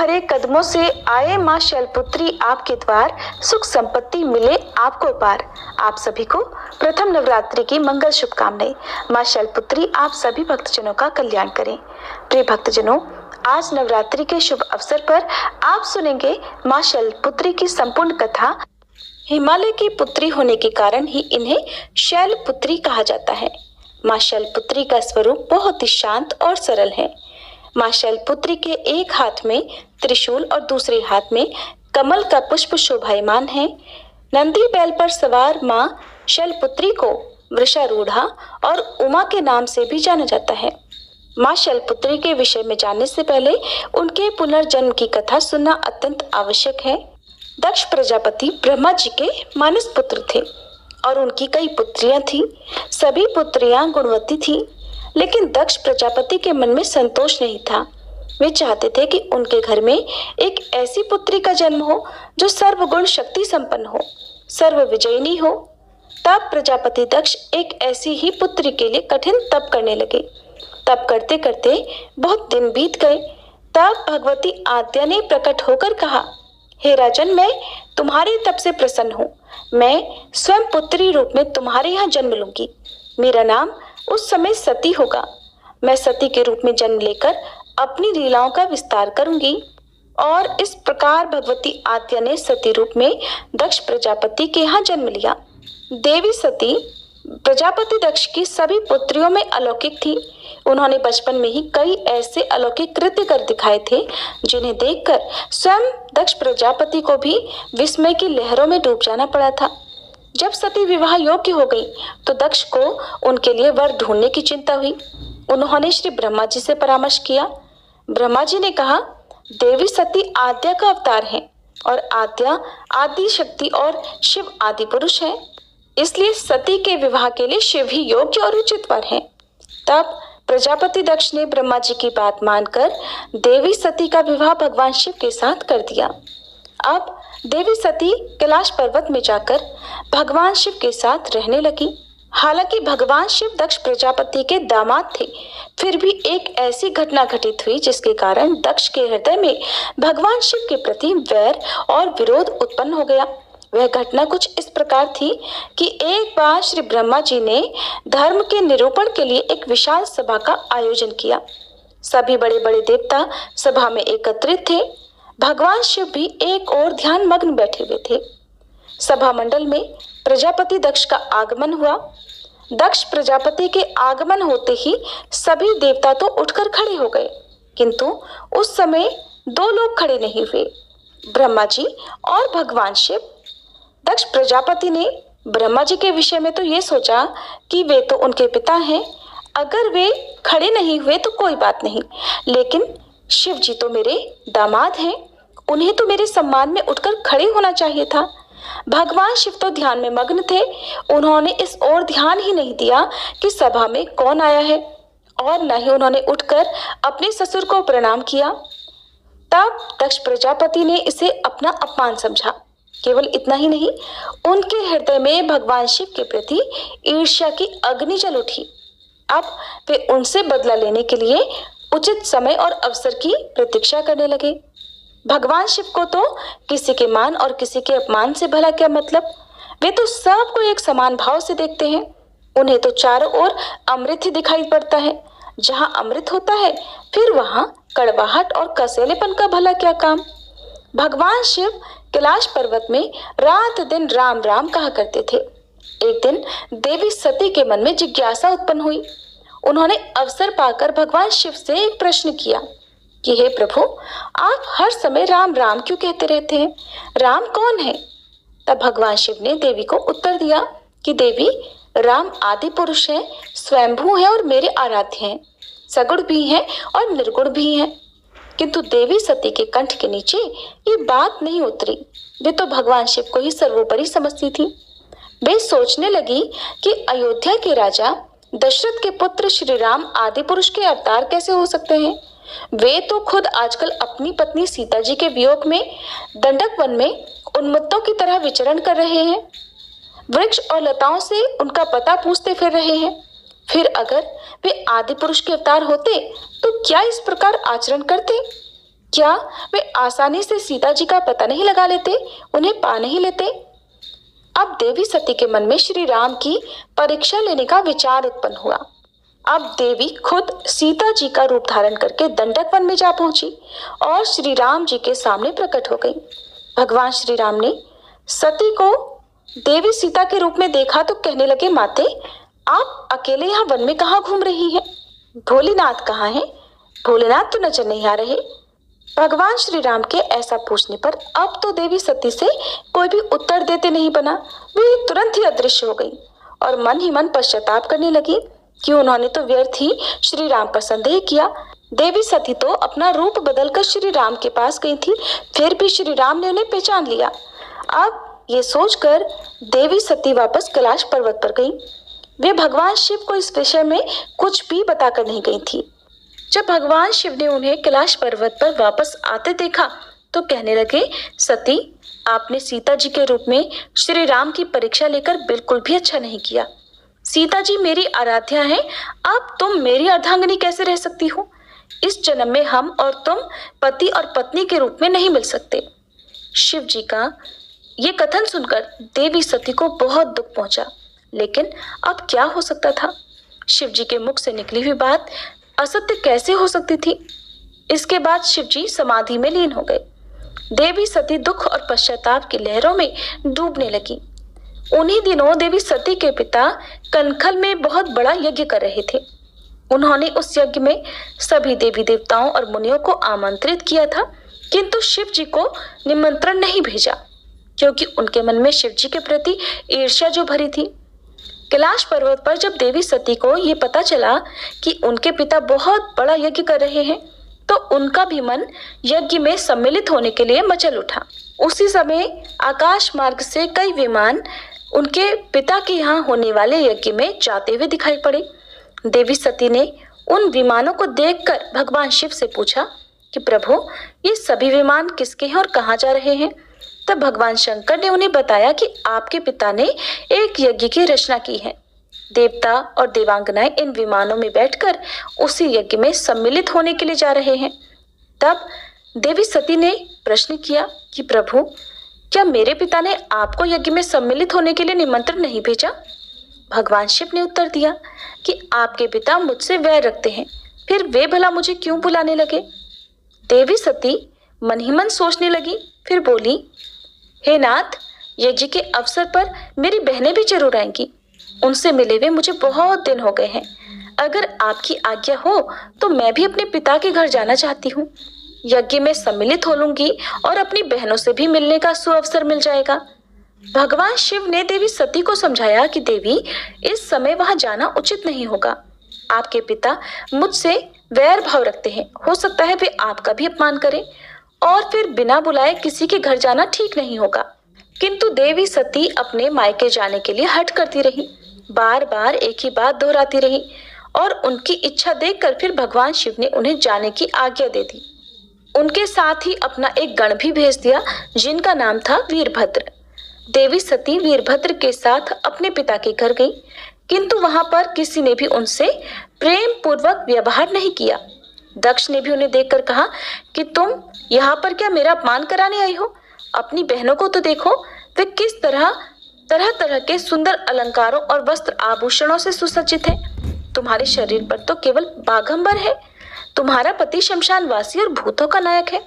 भरे कदमों से आए माँ शैलपुत्री आपके द्वार, सुख संपत्ति मिले आपको पार। आप सभी को प्रथम नवरात्रि की मंगल शुभकामनाएं। माँ शैलपुत्री आप सभी भक्तजनों का कल्याण करें। प्रिय भक्तजनों, आज नवरात्रि के शुभ अवसर पर आप सुनेंगे माँ शैलपुत्री की संपूर्ण कथा। हिमालय की पुत्री होने के कारण ही इन्हें शैलपुत्री कहा जाता है। माँ शैलपुत्री का स्वरूप बहुत ही शांत और सरल है। माँ शैलपुत्री के एक हाथ में त्रिशूल और दूसरे हाथ में कमल का पुष्प शोभायमान है। नंदी बैल पर सवार माँ शैलपुत्री को वृषारूढ़ा और उमा के नाम से भी जाना जाता है। माँ शैलपुत्री के विषय में जानने से पहले उनके पुनर्जन्म की कथा सुनना अत्यंत आवश्यक है। दक्ष प्रजापति ब्रह्मा जी के मानस पुत्र थे और उनकी कई पुत्रियां थीं। सभी पुत्रियां गुणवती थीं, लेकिन दक्ष प्रजापति के मन में संतोष नहीं था। वे चाहते थे कि उनके घर में एक ऐसी पुत्री का जन्म हो जो सर्वगुण शक्ति संपन्न हो, सर्व विजयिनी हो। तब प्रजापति दक्ष एक ऐसी ही पुत्री के लिए कठिन तप करने लगे। तप करते करते बहुत दिन बीत गए। तब भगवती आद्या ने प्रकट होकर कहा, हे राजन, मैं तुम्हारे तप से प्रसन्न हूँ। मैं स्वयं पुत्री रूप में तुम्हारे यहाँ जन्म लूंगी। मेरा नाम उस समय सती होगा। मैं सती के रूप में जन्म लेकर अपनी लीलाओं का विस्तार करूंगी। और इस प्रकार भगवती आद्या ने सती रूप में दक्ष प्रजापति के यहाँ जन्म लिया। देवी सती प्रजापति दक्ष की सभी पुत्रियों में अलौकिक थी। उन्होंने बचपन में ही कई ऐसे अलौकिक कृत्य कर दिखाए थे जिन्हें देखकर स्वयं दक्ष प्रजापति को भी विस्मय की लहरों में डूब जाना पड़ा था। जब सती विवाह योग्य हो गई तो दक्ष को उनके लिए वर ढूंढने की चिंता हुई। उन्होंने श्री ब्रह्मा जी से परामर्श किया। ब्रह्मा जी ने कहा, देवी सती आद्या का अवतार है और आद्या आदि शक्ति और शिव आदि पुरुष है, इसलिए सती के विवाह के लिए शिव ही योग्य और उचित वर है। तब प्रजापति दक्ष ने ब्रह्मा जी की बात मानकर देवी सती का विवाह भगवान शिव के साथ कर दिया। अब देवी सती कैलाश पर्वत में जाकर भगवान शिव के साथ रहने लगी। हालांकि भगवान शिव दक्ष प्रजापति के दामाद थे, फिर भी एक ऐसी घटना घटित हुई जिसके कारण दक्ष के हृदय में भगवान शिव के प्रति वैर और विरोध उत्पन्न हो गया। वह घटना कुछ इस प्रकार थी कि एक बार श्री ब्रह्मा जी ने धर्म के निरूपण के लिए एक विशाल सभा का आयोजन किया। सभी बड़े बड़े देवता सभा में एकत्रित थे। भगवान शिव भी एक और ध्यान मग्न बैठे हुए थे। सभा मंडल में प्रजापति दक्ष का आगमन हुआ। दक्ष प्रजापति के आगमन होते ही सभी देवता तो उठकर खड़े हो गए, किंतु उस समय दो लोग खड़े नहीं हुए, ब्रह्मा जी और भगवान शिव। दक्ष प्रजापति ने ब्रह्मा जी के विषय में तो ये सोचा कि वे तो उनके पिता हैं, अगर वे खड़े नहीं हुए तो कोई बात नहीं, लेकिन शिव जी तो मेरे दामाद हैं, उन्हें तो मेरे सम्मान में उठकर खड़े होना चाहिए था। भगवान शिव तो ध्यान में मग्न थे। उन्होंने इस ओर ध्यान ही नहीं दिया कि सभा में कौन आया है, और न ही उन्होंने उठकर अपने ससुर को प्रणाम किया। तब दक्ष प्रजापति ने इसे अपना अपमान समझा। केवल इतना ही नहीं, उनके हृदय में भगवान शिव के प्रति ईर्ष्या की अग्नि जल उठी। अब वे उनसे बदला लेने के लिए उचित समय और अवसर की प्रतीक्षा करने लगे। भगवान शिव को तो किसी के मान और किसी के अपमान से भला क्या मतलब। वे तो सबको एक समान भाव से देखते हैं। उन्हें तो चारों ओर अमृत ही दिखाई पड़ता है। जहां अमृत होता है फिर वहां कड़वाहट और कसैलेपन का भला क्या काम। भगवान शिव कैलाश पर्वत में रात दिन राम राम कहा करते थे। एक दिन देवी सती के मन में जिज्ञासा उत्पन्न हुई। उन्होंने अवसर पाकर भगवान शिव से एक प्रश्न किया कि हे प्रभु, आप हर समय राम राम क्यों कहते रहते हैं? राम कौन है? तब भगवान शिव ने देवी को उत्तर दिया कि देवी, राम आदि पुरुष है, स्वयंभू है और मेरे आराध्य हैं, सगुण भी हैं और निर्गुण भी हैं। किंतु देवी सती के कंठ के नीचे ये बात नहीं उतरी। वे तो भगवान शिव को ही सर्वोपरि समझती थी। वे सोचने लगी कि अयोध्या के राजा दशरथ के पुत्र श्री राम आदि पुरुष के अवतार कैसे हो सकते हैं। वे तो खुद आजकल अपनी पत्नी सीता जी के वियोग में दंडक वन में उन्मत्तों की तरह विचरण कर रहे हैं। वृक्ष और लताओं से उनका पता पूछते फिर रहे हैं। फिर अगर वे आदि पुरुष के अवतार होते तो क्या इस प्रकार आचरण करते? क्या वे आसानी से सीता जी का पता नहीं लगा लेते, उन्हें पा नहीं लेते? अब देवी सती के मन में श्री राम की परीक्षा लेने का विचार उत्पन्न हुआ। अब देवी खुद सीता जी का रूप धारण करके दंडक वन में जा पहुंची और श्री राम जी के सामने प्रकट हो गई। भगवान श्री राम ने सती को देवी सीता के रूप में देखा तो कहने लगे, माते आप अकेले यहाँ वन में कहाँ घूम रही हैं? भोलेनाथ कहाँ हैं? भोलेनाथ तो नजर नहीं आ रहे। भगवान श्री राम के ऐसा पूछने पर अब तो देवी सती से कोई भी उत्तर देते नहीं बना। वे तुरंत ही अदृश्य हो गई और मन ही मन पश्चाताप करने लगी कि उन्होंने तो व्यर्थ ही श्री राम पर संदेह किया। देवी सती तो अपना रूप बदलकर श्री राम के पास गई थी, फिर भी श्री राम ने उन्हें पहचान लिया। अब ये सोचकर देवी सती वापस कैलाश पर्वत पर गई। वे भगवान शिव को इस विषय में कुछ भी बताकर नहीं गई थी। जब भगवान शिव ने उन्हें कैलाश पर्वत पर वापस आते देखा तो कहने लगे, सती आपने सीता जी के रूप में श्री राम की परीक्षा लेकर बिल्कुल भी अच्छा नहीं किया। सीता जी मेरी आराध्या हैं, अब तुम मेरी अर्धांगिनी कैसे रह सकती हो? इस जन्म में हम और तुम पति और पत्नी के रूप में नहीं मिल सकते। शिव जी का ये कथन सुनकर देवी सती को बहुत दुख पहुंचा, लेकिन अब क्या हो सकता था? शिव जी के मुख से निकली हुई बात असत्य कैसे हो सकती थी? इसके बाद शिव जी समाधि में लीन हो गए। देवी सती दुख और पश्चाताप की लहरों में डूबने लगी। उन्हीं दिनों देवी सती के पिता कनखल में बहुत बड़ा यज्ञ कर रहे थे। उन्होंने उस यज्ञ में सभी देवी देवताओं और मुनियों को आमंत्रित किया था, किंतु शिव जी को निमंत्रण नहीं भेजा, क्योंकि उनके मन में शिव जी के प्रति ईर्ष्या जो भरी थी। कैलाश पर्वत पर जब देवी सती को ये पता चला कि उनके पिता बहुत बड़ा यज्ञ कर रहे हैं, तो उनका भी मन यज्ञ में सम्मिलित होने के लिए मचल उठा। उसी समय आकाश मार्ग से कई विमान उनके पिता के यहाँ होने वाले यज्ञ में जाते हुए दिखाई पड़े। देवी सती ने उन विमानों को देखकर भगवान शिव से पूछा कि प्रभु, ये सभी विमान किसके हैं और कहाँ जा रहे हैं? तब भगवान शंकर ने उन्हें बताया कि आपके पिता ने एक यज्ञ की रचना की है। देवता और देवांगनाएं इन विमानों में बैठकर उसी यज्ञ में सम्मिलित होने के लिए जा रहे हैं। तब देवी सती ने प्रश्न किया कि प्रभु, क्या मेरे पिता ने आपको यज्ञ में सम्मिलित होने के लिए निमंत्रण नहीं भेजा? भगवान शिव ने उत्तर दिया कि आपके पिता मुझसे वैर रखते हैं, फिर वे भला मुझे क्यों बुलाने लगे? देवी सती मन ही मन सोचने लगी, फिर बोली, हे नाथ, यज्ञ के अवसर पर मेरी बहनें भी जरूर आएंगी। उनसे मिले हुए मुझे बहुत दिन हो गए हैं। अगर आपकी आज्ञा हो तो मैं भी अपने पिता के घर जाना चाहती हूँ। यज्ञ में सम्मिलित हो लूंगी और अपनी बहनों से भी मिलने का सुअवसर मिल जाएगा। भगवान शिव ने देवी सती को समझाया कि देवी, इस समय वहां जाना उचित नहीं होगा। आपके पिता मुझसे वैर भाव रखते हैं, हो सकता है वे आपका भी अपमान करें, और फिर बिना बुलाए किसी के घर जाना ठीक नहीं होगा। किंतु देवी सती अपने मायके जाने के लिए हठ करती रही, बार बार एक ही बात दोहराती रही, और उनकी इच्छा देखकर फिर भगवान शिव ने उन्हें जाने की आज्ञा दे दी। उनके साथ ही अपना एक गण भी भेज दिया, जिनका नाम था वीरभद्र। देवी सती वीरभद्र के साथ अपने पिता के घर गई, किंतु वहां पर किसी ने भी उनसे प्रेम पूर्वक व्यवहार नहीं किया। दक्ष ने भी उन्हें देखकर कहा कि तुम यहाँ पर क्या मेरा अपमान कराने आई हो? अपनी बहनों को तो देखो, वे किस तरह तरह के सुंदर अलंकारों और वस्त्र आभूषणों से सुसज्जित हैं। तुम्हारे शरीर पर तो केवल बाघंबर है। तुम्हारा पति शमशानवासी और भूतों का नायक है,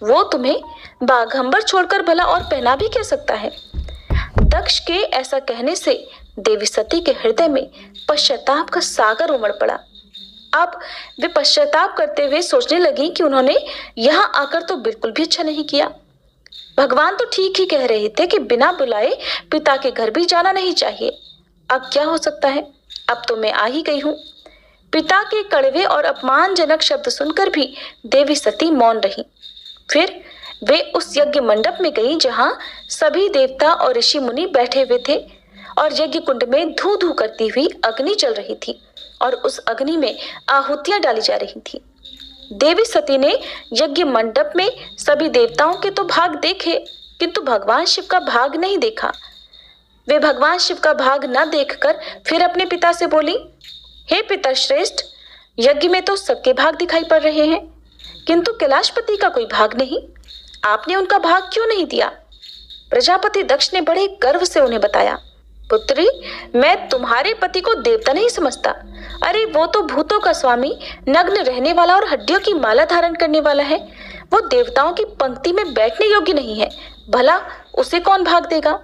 वो तुम्हें बाघंबर छोड़कर भला और पहना भी क्या सकता है? दक्ष के ऐसा कहने से देवी सती के हृदय में पश्चाताप का सागर उमड़ पड़ा। अब वे पश्चाताप करते हुए सोचने लगी कि उन्होंने यहाँ आकर तो बिल्कुल भी अच्छा नहीं किया। भगवान तो ठीक ही कह रहे थे कि बिना बुलाए पिता के घर भी जाना नहीं चाहिए। अब क्या हो सकता है? अब तो मैं आ ही गई हूँ। पिता के कड़वे और अपमानजनक शब्द सुनकर भी देवी सती मौन रही। फिर वे उस यज्ञ मंडप में गई जहां सभी देवता और ऋषि मुनि बैठे हुए थे, और यज्ञ कुंड में धू धू करती हुई अग्नि चल रही थी और उस अग्नि में आहुतियां डाली जा रही थी। देवी सती ने यज्ञ मंडप में सभी देवताओं के तो भाग देखे, किंतु भगवान शिव का भाग नहीं देखा। वे भगवान शिव का भाग न देखकर फिर अपने पिता से बोली, हे पिता श्रेष्ठ, यज्ञ में तो सबके भाग दिखाई पड़ रहे हैं, किंतु कैलाशपति का कोई भाग नहीं, आपने उनका भाग क्यों नहीं दिया? प्रजापति दक्ष ने बड़े गर्व से उन्हें बताया, पुत्री, मैं तुम्हारे पति को देवता नहीं समझता। अरे वो तो भूतों का स्वामी, नग्न रहने वाला और हड्डियों की माला धारण करने वाला है। वो देवताओं की पंक्ति में बैठने योग्य नहीं है, भला उसे कौन भाग देगा?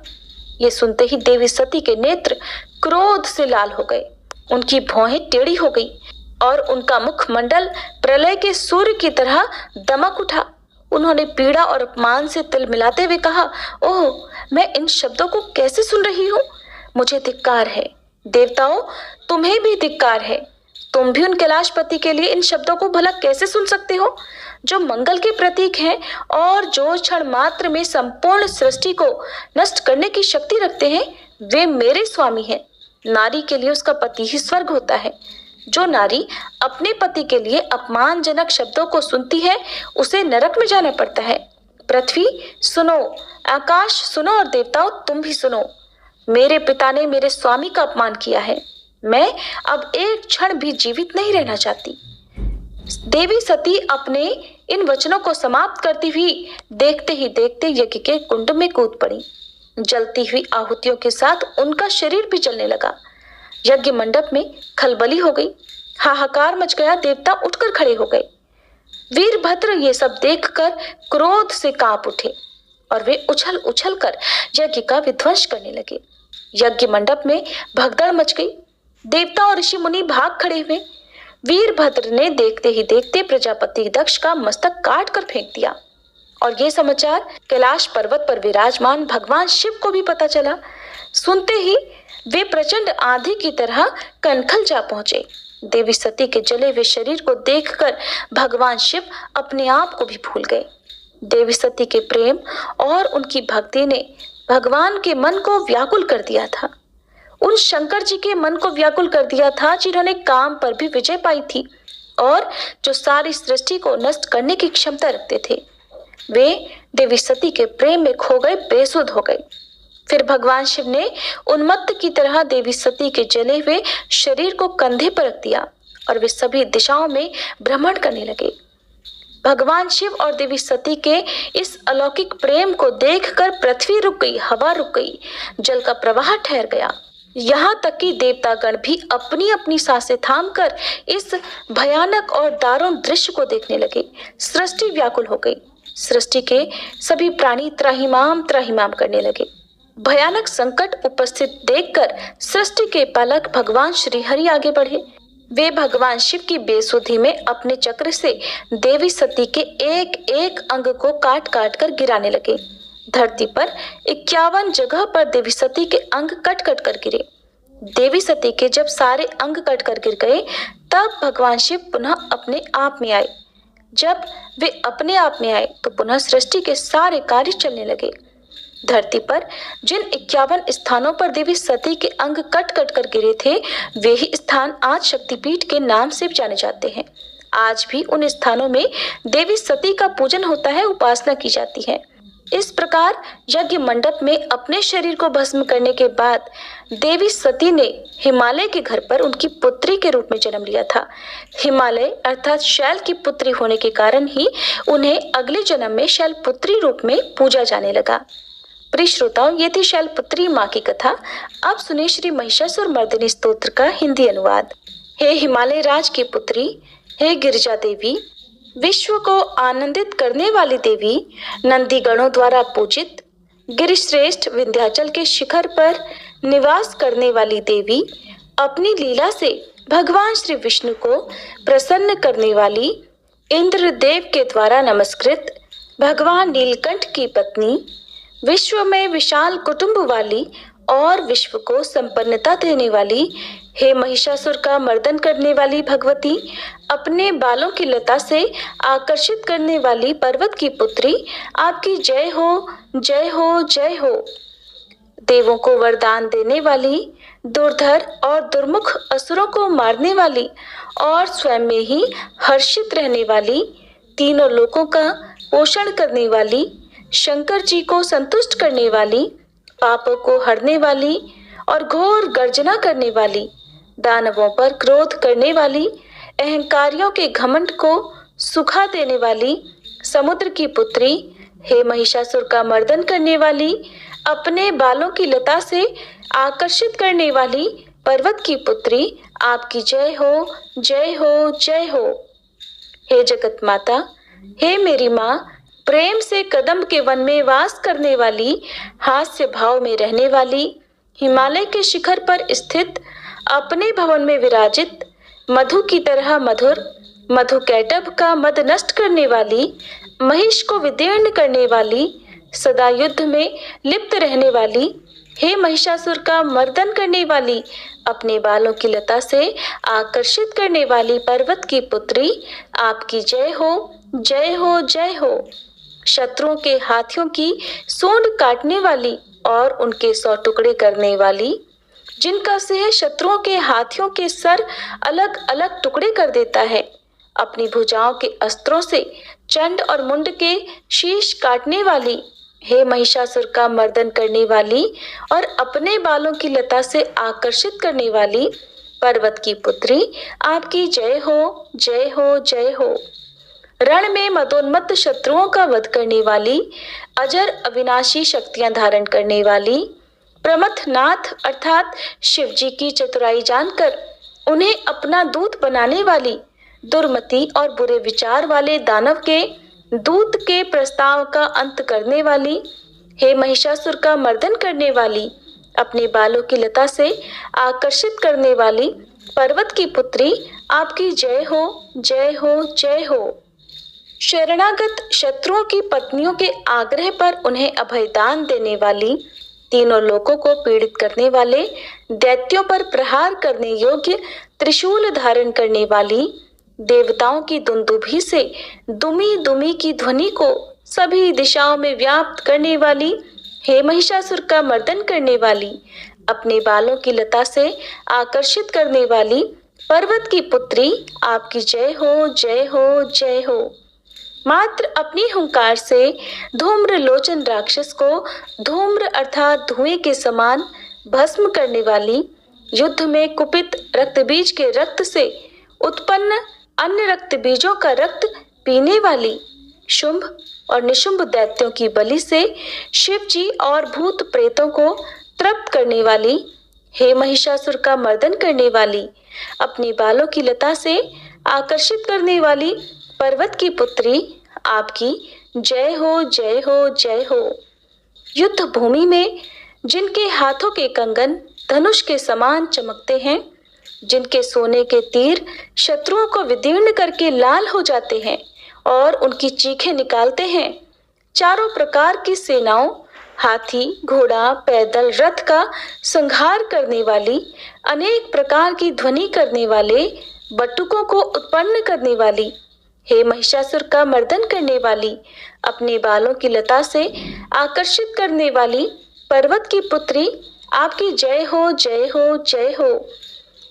ये सुनते ही देवी सती के नेत्र क्रोध से लाल हो गए, उनकी भौहें टेढ़ी हो गई और उनका मुखमंडल प्रलय के सूर्य की तरह दमक उठा। उन्होंने पीड़ा और अपमान से तिल मिलाते हुए कहा, ओह, मैं इन शब्दों को कैसे सुन रही हूँ? मुझे धिक्कार है। देवताओं, तुम्हें भी धिक्कार है। तुम भी उन कैलाशपति के लिए इन शब्दों को भला कैसे सुन सकते हो, जो मंगल के प्रतीक हैं और जो क्षण मात्र में संपूर्ण सृष्टि को नष्ट करने की शक्ति रखते हैं? वे मेरे स्वामी हैं। नारी के लिए उसका पति ही स्वर्ग होता है। जो नारी अपने पति के लिए अपमानजनक शब्दों को सुनती है, उसे नरक में जाना पड़ता है। पृथ्वी सुनो, आकाश सुनो और देवताओं तुम भी सुनो। मेरे पिता ने मेरे स्वामी का अपमान किया है। मैं अब एक क्षण भी जीवित नहीं रहना चाहती। देवी सती अपने इन वचनों को समाप्त करती हुई देखते ही देखते यज्ञ के कुंड में कूद पड़ी। जलती हुई आहुतियों के साथ उनका शरीर भी जलने लगा। यज्ञ मंडप में खलबली हो गई, हाहाकार मच गया। देवता उठकर खड़े हो गए। वीरभद्र ये सब देखकर क्रोध से कांप उठे और वे उछल उछल कर यज्ञ का विध्वंस करने लगे। यज्ञ मंडप में भगदड़ मच गई। देवता और ऋषि मुनि भाग खड़े हुए। वीरभद्र ने देखते ही देखते प्रजापति दक्ष का मस्तक काट कर फेंक दिया और ये समाचार कैलाश पर्वत पर विराजमान भगवान शिव को भी पता चला। सुनते ही वे प्रचंड आंधी की तरह कनखल जा पहुंचे। देवी सती के जले हुए शरीर को देखकर भगवान शिव अपने आप को भी भूल गए। देवी सती के प्रेम और उनकी भक्ति ने भगवान के मन को व्याकुल कर दिया था। उन शंकर जी के मन को व्याकुल कर दिया था जिन्होंने काम पर भी विजय पाई थी और जो सारी सृष्टि को नष्ट करने की क्षमता रखते थे। वे देवी सती के प्रेम में खो गए, बेसुध हो गए। फिर भगवान शिव ने उन्मत्त की तरह देवी सती के जले हुए शरीर को कंधे पर रख दिया और वे सभी दिशाओं में भ्रमण करने लगे। भगवान शिव और देवी सती के इस अलौकिक प्रेम को देखकर पृथ्वी रुक गई, हवा रुक गई, जल का प्रवाह ठहर गया। यहाँ तक कि देवतागण भी अपनी अपनी सांसें थामकर इस भयानक और दारुण दृश्य को देखने लगे। सृष्टि व्याकुल हो गई। सृष्टि के सभी प्राणी त्राहिमाम त्राहिमाम करने लगे। भयानक संकट उपस्थित देखकर सृष्टि के पालक भगवान श्री हरि आगे बढ़े। वे भगवान शिव की बेसुधी में अपने चक्र से देवी सती के एक एक अंग को काट काट कर गिराने लगे। धरती पर 51 जगह पर देवी सती के अंग कट कट कर गिरे। देवी सती के जब सारे अंग कट कर गिर गए, तब भगवान शिव पुनः अपने आप में आए। जब वे अपने आप में आए तो पुनः सृष्टि के सारे कार्य चलने लगे। धरती पर जिन 51 स्थानों पर देवी सती के अंग कट कट कर गिरे थे, वे ही स्थान आज शक्तिपीठ के नाम से जाने जाते हैं। आज भी उन स्थानों में देवी सती का पूजन होता है, उपासना की जाती है। इस प्रकार यज्ञ मंडप में अपने शरीर को भस्म करने के बाद देवी सती ने हिमालय के घर पर उनकी पुत्री के रूप में जन्म लिया था। हिमालय अर्थात शैल की पुत्री होने के कारण ही उन्हें अगले जन्म में शैलपुत्री रूप में पूजा जाने लगा। प्रिय श्रोताओं, ये थी शैलपुत्री माँ की कथा। अब सुने श्री महिषासुर मर्दिनी स्तोत्र का हिंदी अनुवाद। हे हिमालय राज की पुत्री, हे गिरिजा देवी, विश्व को आनंदित करने वाली देवी, नंदी गणों द्वारा पूजित, गिरिश्रेष्ठ विंध्याचल के शिखर पर निवास करने वाली देवी, अपनी लीला से भगवान श्री विष्णु को प्रसन्न करने वाली, इंद्रदेव के द्वारा नमस्कृत भगवान नीलकंठ की पत्नी, विश्व में विशाल कुटुंब वाली और विश्व को संपन्नता देने वाली, हे महिषासुर का मर्दन करने वाली भगवती, अपने बालों की लता से आकर्षित करने वाली पर्वत की पुत्री, आपकी जय हो, जय हो, जय हो। देवों को वरदान देने वाली, दुर्धर और दुर्मुख असुरों को मारने वाली और स्वयं में ही हर्षित रहने वाली, तीनों लोकों का पोषण करने वाली, शंकर जी को संतुष्ट करने वाली, पापों को हरने वाली और घोर गर्जना करने वाली, दानवों पर क्रोध करने वाली, अहंकारियों के घमंड को सुखा देने वाली समुद्र की पुत्री, हे महिषासुर का मर्दन करने वाली, अपने बालों की लता से आकर्षित करने वाली पर्वत की पुत्री, आपकी जय हो, जय हो, जय हो। हे जगत माता, हे मेरी माँ, प्रेम से कदम्ब के वन में वास करने वाली, हास्य भाव में रहने वाली, हिमालय के शिखर पर स्थित, अपने भवन में विराजित, मधु की तरह मधुर, मधु कैटभ का मद नष्ट करने वाली, महिष को विदीर्ण करने वाली, सदा युद्ध में लिप्त रहने वाली, हे महिषासुर का मर्दन करने वाली, अपने बालों की लता से आकर्षित करने वाली पर्वत की पुत्री, आपकी जय हो, जय हो, जय हो। शत्रुओं के हाथियों की सूंड काटने वाली और उनके 100 टुकड़े करने वाली, जिनका सिंह शत्रुओं के हाथियों के सर अलग अलग टुकड़े कर देता है, अपनी भुजाओं के अस्त्रों से चंड और मुंड के शीश काटने वाली, हे महिषासुर का मर्दन करने वाली और अपने बालों की लता से आकर्षित करने वाली पर्वत की पुत्री, आपकी जय हो, जय हो, जय हो। रण में मदोन्मत्त शत्रुओं का वध करने वाली, अजर अविनाशी शक्तियां धारण करने वाली, प्रमथनाथ अर्थात शिव जी की चतुराई जानकर उन्हें अपना दूत बनाने वाली, दुर्मति और बुरे विचार वाले दानव के दूत के प्रस्ताव का अंत करने वाली, हे महिषासुर का मर्दन करने वाली, अपने बालों की लता से आकर्षित करने वाली पर्वत की पुत्री, आपकी जय हो, जय हो, जय हो। शरणागत शत्रुओं की पत्नियों के आग्रह पर उन्हें अभयदान देने वाली, तीनों लोकों को पीड़ित करने वाले, दैत्यों पर प्रहार करने योग्य त्रिशूल धारण करने वाली, देवताओं की दुंदुभी से दुमी दुमी की ध्वनि को सभी दिशाओं में व्याप्त करने वाली, हे महिषासुर का मर्दन करने वाली, अपने बालों की लता से आकर्षित करने वाली पर्वत की पुत्री, आपकी जय हो, जय हो, जय हो। मात्र अपनी हुंकार से धूम्र लोचन राक्षस को धूम्र अर्थात धुएं के समान भस्म करने वाली, युद्ध में कुपित रक्त बीज के रक्त से उत्पन्न अन्य रक्त बीजों का रक्त पीने वाली, शुंभ और निशुंभ दैत्यों की बलि से शिव जी और भूत प्रेतों को तृप्त करने वाली, हे महिषासुर का मर्दन करने वाली, अपनी बालों की लता से आकर्षित करने वाली पर्वत की पुत्री, आपकी जय हो, जय हो, जय हो। युद्ध भूमि में जिनके हाथों के कंगन धनुष के समान चमकते हैं, जिनके सोने के तीर शत्रुओं को विदीर्ण करके लाल हो जाते हैं और उनकी चीखें निकालते हैं, चारों प्रकार की सेनाओं, हाथी, घोड़ा, पैदल, रथ का संहार करने वाली, अनेक प्रकार की ध्वनि करने वाले, बटुकों को उत्पन्न करने वाली, हे महिषासुर का मर्दन करने वाली, अपने बालों की लता से आकर्षित करने वाली पर्वत की पुत्री, आपकी जय हो, जय हो, जय हो।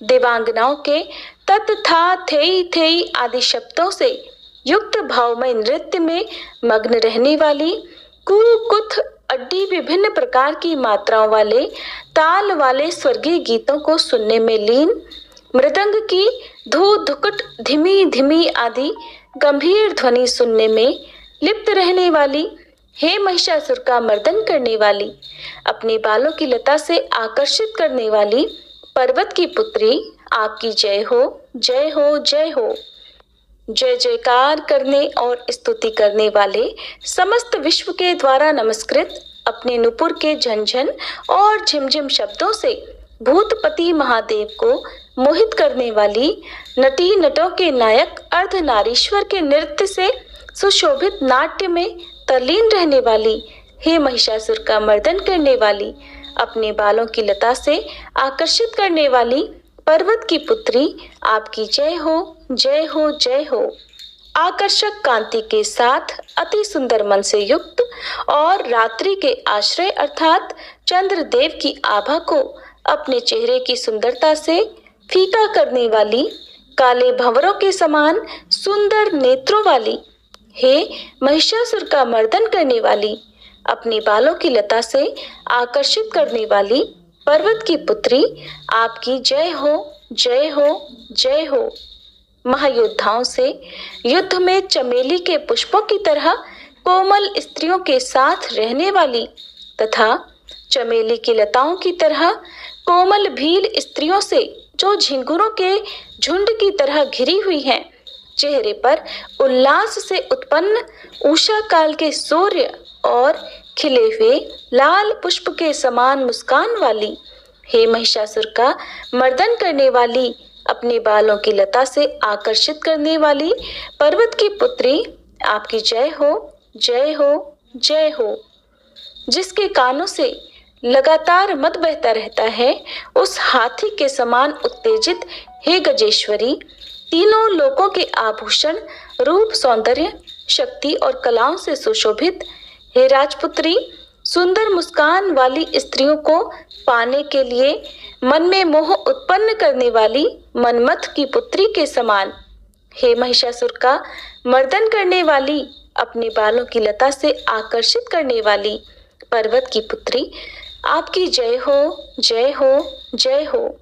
देवांगनाओं के तत् था थेई थेई आदि शब्दों से युक्त भावमय नृत्य में मग्न रहने वाली, कु कुथ अड्डी विभिन्न प्रकार की मात्राओं वाले ताल वाले स्वर्गीय गीतों को सुनने में लीन, मृदंग की धू धुकुट धीमी धीमी आदि गंभीर ध्वनि सुनने में लिप्त रहने वाली, हे महिषासुर का मर्दन करने वाली, अपने बालों की लता से आकर्षित करने वाली पर्वत की पुत्री, आपकी जय हो, जय हो, जय हो। जय जयकार करने और स्तुति करने वाले, समस्त विश्व के द्वारा नमस्कृत, अपने नुपुर के झंझन और झिमझिम शब्दों से भूतपति महादेव को मोहित करने वाली, नटी नटों के नायक अर्धनारीश्वर के नृत्य से सुशोभित नाट्य में तल्लीन रहने वाली, हे महिषासुर का मर्दन करने वाली, अपने बालों की लता से आकर्षित करने वाली पर्वत की पुत्री, आपकी जय हो, जय हो, जय हो। आकर्षक कांति के साथ अति सुंदर मन से युक्त और रात्रि के आश्रय अर्थात चंद्रदेव की आभा को अपने चेहरे की सुंदरता से फीका करने वाली, काले भंवरों के समान सुंदर नेत्रों वाली, हे महिषासुर का मर्दन करने वाली, अपने बालों की लता से आकर्षित करने वाली पर्वत की पुत्री, आपकी जय हो, जय हो, जय हो। महायोद्धाओं से युद्ध में चमेली के पुष्पों की तरह कोमल स्त्रियों के साथ रहने वाली तथा चमेली की लताओं की तरह कोमल भील स्त्रियों से जो झिंगुरों के झुंड की तरह घिरी हुई हैं, चेहरे पर उल्लास से उत्पन्न उषा काल के सूर्य और खिले हुए लाल पुष्प के समान मुस्कान वाली, हे महिषासुर का मर्दन करने वाली, अपने बालों की लता से आकर्षित करने वाली पर्वत की पुत्री, आपकी जय हो, जय हो, जय हो। जिसके कानों से लगातार मद बहता रहता है, उस हाथी के समान उत्तेजित हे गजेश्वरी, तीनों लोकों के आभूषण, रूप, सौंदर्य, शक्ति और कलाओं से सुशोभित हे राजपुत्री, सुंदर मुस्कान वाली स्त्रियों को पाने के लिए मन में मोह उत्पन्न करने वाली मनमथ की पुत्री के समान, हे महिषासुर का मर्दन करने वाली, अपने बालों की लता से आकर्षित करने वाली पर्वत की पुत्री, आपकी जय हो, जय हो, जय हो।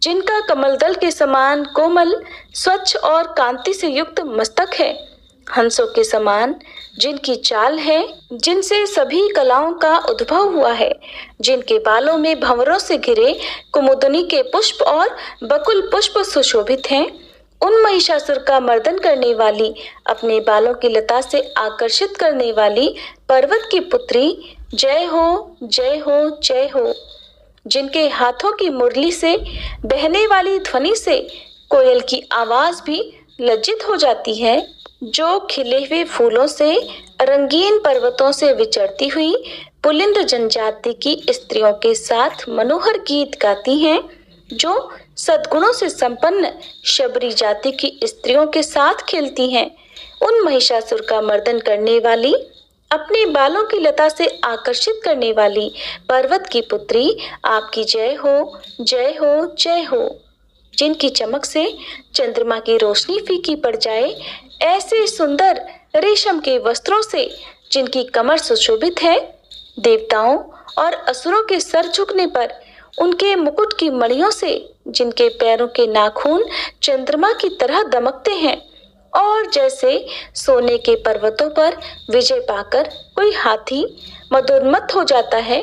जिनका कमलदल के समान कोमल, स्वच्छ और कांति से युक्त मस्तक है, हंसों के समान जिनकी चाल है, जिनसे सभी कलाओं का उद्भव हुआ है, जिनके बालों में भंवरों से घिरे कुमुदनी के पुष्प और बकुल पुष्प सुशोभित हैं, उन महिषासुर का मर्दन करने वाली, अपने बालों की लता से आकर्षित करने वाली पर्वत की पुत्री, जय हो, जय हो, जय हो। जिनके हाथों की मुरली से बहने वाली ध्वनि से कोयल की आवाज भी लज्जित हो जाती है, जो खिले हुए फूलों से रंगीन पर्वतों से विचरती हुई पुलिंद जनजाति की स्त्रियों के साथ मनोहर गीत गाती हैं, जो सद्गुणों से संपन्न शबरी जाति की स्त्रियों के साथ खेलती हैं, उन महिषासुर का मर्दन करने वाली, अपने बालों की लता से आकर्षित करने वाली पर्वत की पुत्री, आपकी जय हो, जय हो, जय हो। जिनकी चमक से चंद्रमा की रोशनी फीकी पड़ जाए, ऐसे सुंदर रेशम के वस्त्रों से जिनकी कमर सुशोभित है, देवताओं और असुरों के सर झुकने पर उनके मुकुट की मणियों से जिनके पैरों के नाखून चंद्रमा की तरह दमकते हैं, और जैसे सोने के पर्वतों पर विजय पाकर कोई हाथी मदोन्मत्त हो जाता है,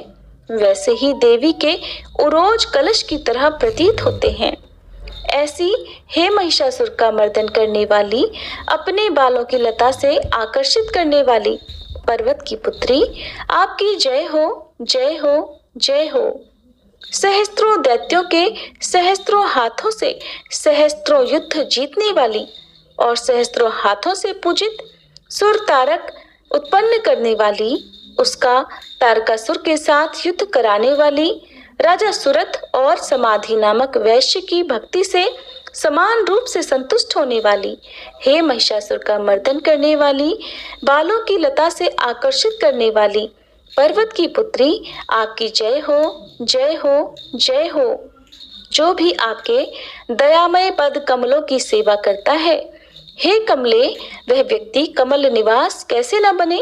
वैसे ही देवी के उरोज कलश की तरह प्रतीत होते हैं। ऐसी हे महिषासुर का मर्दन करने वाली, अपने बालों की लता से आकर्षित करने वाली पर्वत की पुत्री, आपकी जय हो, जय हो, जय हो। सहस्त्रों दैत्यों के सहस्त्रों हाथों से सहस्त्रों युद्ध जीतने वाली और सहस्त्रों हाथों से पूजित सुर तारक उत्पन्न करने वाली, उसका तारकासुर के साथ युद्ध कराने वाली, राजा सुरथ और समाधि नामक वैश्य की भक्ति से समान रूप से संतुष्ट होने वाली, हे महिषासुर का मर्दन करने वाली, बालों की लता से आकर्षित करने वाली पर्वत की पुत्री, आपकी जय हो, जय हो, जय हो। जो भी आपके दयामय पद कमलों की सेवा करता है, हे कमले, वह व्यक्ति कमल निवास कैसे न बने।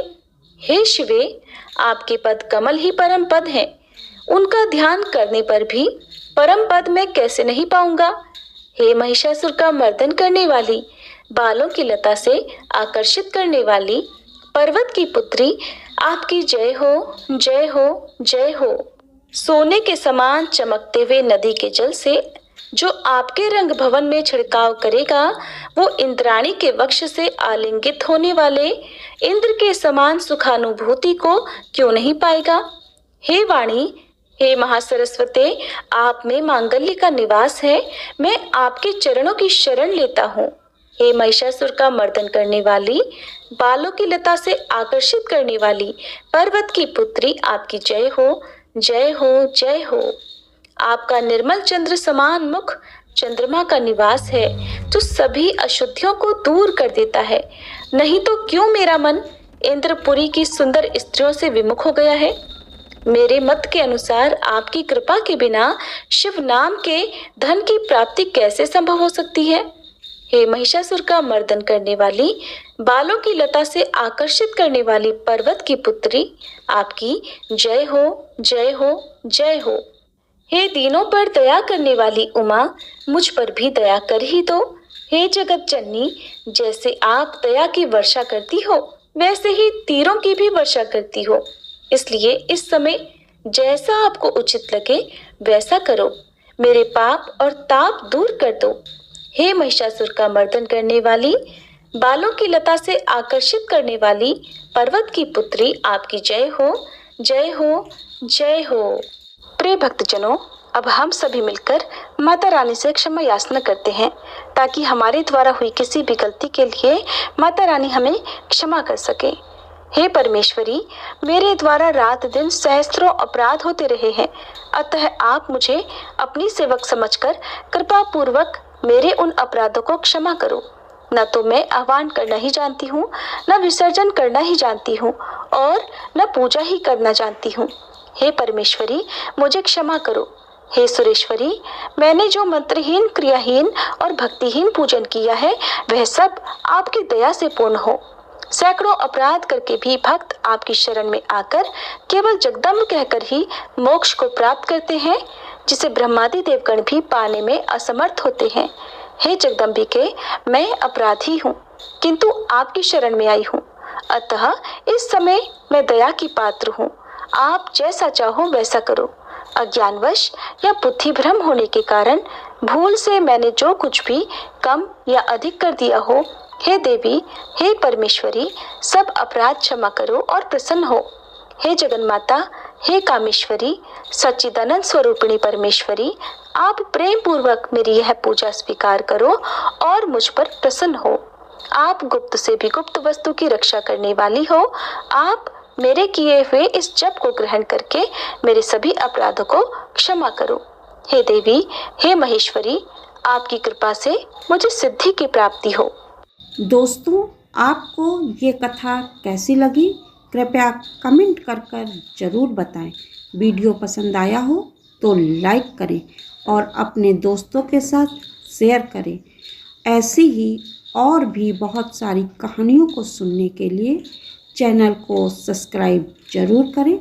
हे शिवे, आपके पद कमल ही परम पद है, उनका ध्यान करने पर भी परम पद मैं कैसे नहीं पाऊंगा। हे महिषासुर का मर्दन करने वाली, बालों की लता से आकर्षित करने वाली पर्वत की पुत्री, आपकी जय हो, जय हो, जय हो। सोने के समान चमकते हुए नदी के जल से जो आपके रंग भवन में छिड़काव करेगा, वो इंद्राणी के वक्ष से आलिंगित होने वाले इंद्र के समान सुखानुभूति को क्यों नहीं पाएगा। हे वाणी, हे महासरस्वते, आप में मांगल्य का निवास है, मैं आपके चरणों की शरण लेता हूँ। हे महिषासुर का मर्दन करने वाली, बालों की लता से आकर्षित करने वाली पर्वत की पुत्री, आपकी जय हो, जय हो, जय हो। आपका निर्मल चंद्र समान मुख चंद्रमा का निवास है, जो सभी अशुद्धियों को दूर कर देता है। नहीं तो क्यों मेरा मन इंद्रपुरी की सुंदर स्त्रियों से विमुख हो गया है। मेरे मत के अनुसार आपकी कृपा के बिना शिव नाम के धन की प्राप्ति कैसे संभव हो सकती है। हे महिषासुर का मर्दन करने वाली, बालों की लता से आकर्षित करने वाली पर्वत की पुत्री, आपकी जय हो, जय हो, जय हो। हे दीनों पर दया करने वाली उमा, मुझ पर भी दया कर ही दो। हे जगत जननी, जैसे आप दया की वर्षा करती हो वैसे ही तीरों की भी वर्षा करती हो, इसलिए इस समय जैसा आपको उचित लगे वैसा करो। मेरे पाप और ताप दूर कर दो। हे महिषासुर का मर्दन करने वाली, बालों की लता से आकर्षित करने वाली पर्वत की पुत्री, आपकी जय हो, जय हो, जय हो। प्रिय भक्तजनों, अब हम सभी मिलकर माता रानी से क्षमा याचना करते हैं ताकि हमारे द्वारा हुई किसी भी गलती के लिए माता रानी हमें क्षमा कर सके। हे परमेश्वरी, मेरे द्वारा रात दिन सहस्त्रों अपराध होते रहे हैं, अतः आप मुझे अपनी सेवक समझकर कृपा पूर्वक मेरे उन अपराधों को क्षमा करो। न तो मैं आह्वान करना ही जानती हूँ, न विसर्जन करना ही जानती हूँ और न पूजा ही करना जानती हूँ। हे परमेश्वरी, मुझे क्षमा करो। हे सुरेश्वरी, मैंने जो मंत्रहीन, क्रियाहीन और भक्तिहीन पूजन किया है वह सब आपकी दया से पूर्ण हो। सैकड़ों अपराध करके भी भक्त आपकी शरण में आकर केवल जगदम्ब कहकर ही मोक्ष को प्राप्त करते हैं, जिसे ब्रह्मादि देवगण भी पाने में असमर्थ होते हैं। हे जगदम्बिके, मैं अपराधी हूँ किंतु आपकी शरण में आई हूँ, अतः इस समय मैं दया की पात्र हूँ। आप जैसा चाहो वैसा करो। अज्ञानवश या बुद्धि भ्रम होने के कारण भूल से मैंने जो कुछ भी कम या अधिक कर दिया हो, हे देवी, हे परमेश्वरी, सब अपराध क्षमा करो और प्रसन्न हो। हे जगन्माता, हे कामेश्वरी, सच्चिदानंद स्वरूपिणी परमेश्वरी, आप प्रेम पूर्वक मेरी यह पूजा स्वीकार करो और मुझ पर प्रसन्न हो। आप गुप्त से भी गुप्त वस्तु की रक्षा करने वाली हो। आप मेरे किए हुए इस जप को ग्रहण करके मेरे सभी अपराधों को क्षमा करो। हे देवी, हे महेश्वरी, आपकी कृपा से मुझे सिद्धि की प्राप्ति हो। दोस्तों, आपको ये कथा कैसी लगी कृपया कमेंट कर ज़रूर बताएं। वीडियो पसंद आया हो तो लाइक करें और अपने दोस्तों के साथ शेयर करें। ऐसी ही और भी बहुत सारी कहानियों को सुनने के लिए चैनल को सब्सक्राइब ज़रूर करें